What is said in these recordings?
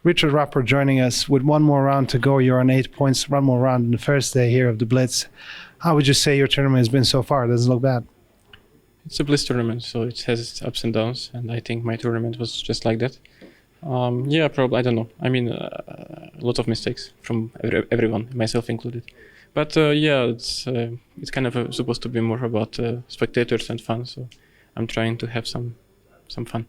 Richard Rapport joining us with one more round to go. You're on 8 points, one more round in the first day here of the Blitz. How would you say your tournament has been so far? It doesn't look bad. It's a Blitz tournament, so it has its ups and downs, and I think my tournament was just like that. Yeah, probably, I don't know. I mean, a lot of mistakes from everyone, myself included. But yeah, it's kind of supposed to be more about spectators and fun, so I'm trying to have some fun.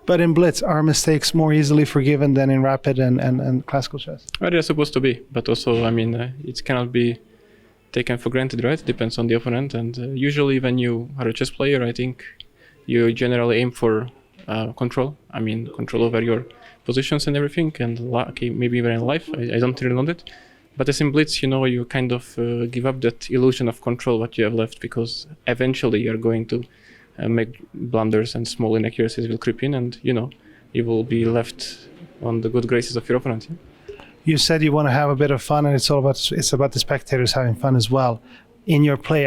But in Blitz, are mistakes more easily forgiven than in Rapid and classical chess? Well, they're supposed to be, but also, I mean, it cannot be taken for granted, right? It depends on the opponent, and usually when you are a chess player, I think you generally aim for control. I mean, control over your positions and everything, and okay, maybe even in life. I don't really know that. But as in Blitz, you kind of give up that illusion of control what you have left, because eventually you're going to make blunders and small inaccuracies will creep in, and you will be left on the good graces of your opponent. Yeah? You said you want to have a bit of fun, and it's about the spectators having fun as well. In your play,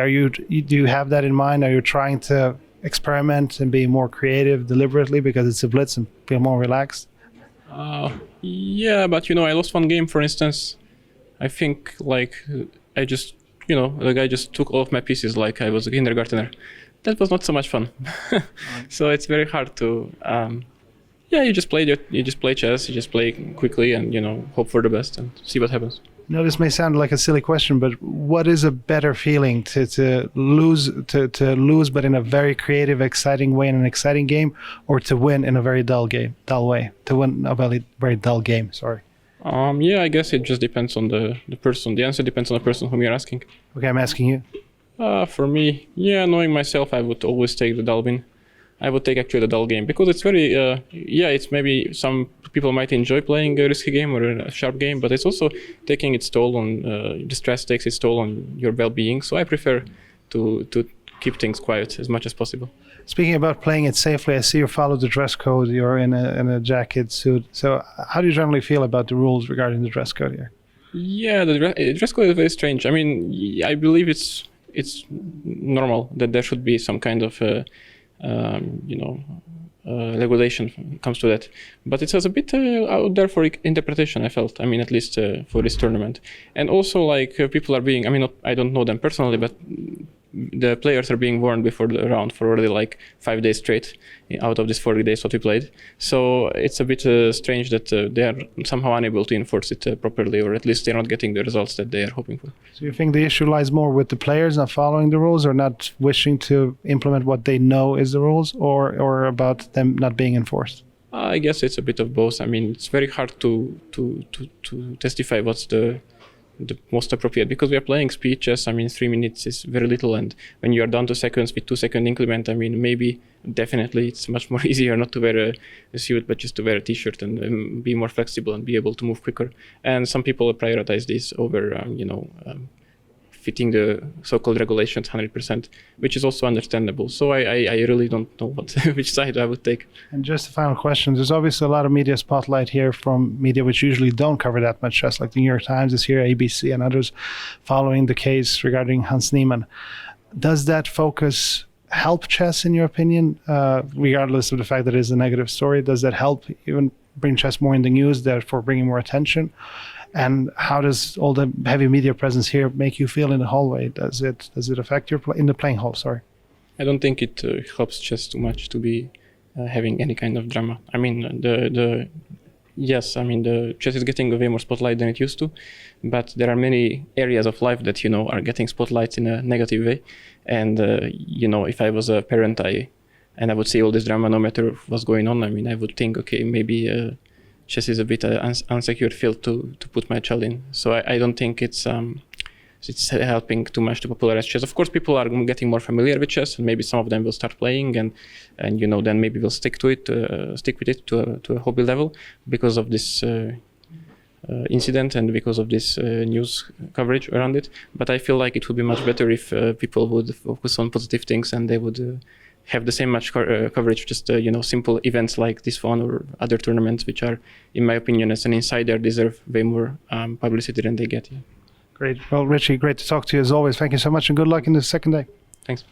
do you have that in mind? Are you trying to experiment and be more creative deliberately because it's a Blitz and feel more relaxed? Yeah, but I lost one game, for instance. I think I just the guy just took all of my pieces like I was a kindergartner. That was not so much fun. So it's very hard to you just play chess, you just play quickly and hope for the best and see what happens. No, this may sound like a silly question, but what is a better feeling, to lose but in a very creative, exciting way in an exciting game, or to win in a very dull way? To win a very dull game, sorry. Yeah, I guess it just depends on the person. The answer depends on the person whom you're asking. Okay, I'm asking you. For me, yeah, knowing myself, I would always take the dull win. I would take actually the dull game because it's very, it's maybe some people might enjoy playing a risky game or a sharp game, but it's also taking its toll on, the stress takes its toll on your well-being. So I prefer to keep things quiet as much as possible. Speaking about playing it safely, I see you follow the dress code. You're in a jacket suit. So how do you generally feel about the rules regarding the dress code here? Yeah, the dress code is very strange. I mean, I believe it's normal that there should be some kind of regulation when it comes to that, but it was a bit out there for interpretation, I felt. I mean, at least for this tournament. And also people are being, I don't know them personally, but the players are being warned before the round for already 5 days straight out of these 40 days what we played. So it's a bit strange that they are somehow unable to enforce it properly, or at least they're not getting the results that they are hoping for. So you think the issue lies more with the players not following the rules, or not wishing to implement what they know is the rules, or about them not being enforced? I guess it's a bit of both. I mean, it's very hard to testify what's the most appropriate, because we are playing speed chess. I mean, 3 minutes is very little, and when you are down to seconds with 2-second increment, I mean, maybe definitely it's much more easier not to wear a suit but just to wear a t-shirt and be more flexible and be able to move quicker. And some people prioritize this over fitting the so-called regulations 100%, which is also understandable. So I really don't know which side I would take. And just a final question. There's obviously a lot of media spotlight here from media which usually don't cover that much chess, like the New York Times is here, ABC and others, following the case regarding Hans Niemann. Does that focus help chess, in your opinion, regardless of the fact that it is a negative story? Does that help even bring chess more in the news, therefore bringing more attention? And how does all the heavy media presence here make you feel in the hallway? Does it affect your in the playing hall? Sorry, I don't think it helps chess too much to be having any kind of drama. I mean, the chess is getting way more spotlight than it used to, but there are many areas of life that are getting spotlights in a negative way. And if I was a parent, I would see all this drama no matter what's going on. I mean, I would think, okay, maybe chess is a bit unsecure field to put my child in. So I don't think it's helping too much to popularize chess. Of course, people are getting more familiar with chess, and maybe some of them will start playing, and then maybe will stick with it to a hobby level because of this incident and because of this news coverage around it. But I feel like it would be much better if people would focus on positive things, and they would have the same much coverage, just simple events like this one or other tournaments, which are, in my opinion, as an insider, deserve way more publicity than they get. Yeah. Great. Well, Richie, great to talk to you as always. Thank you so much, and good luck in the second day. Thanks.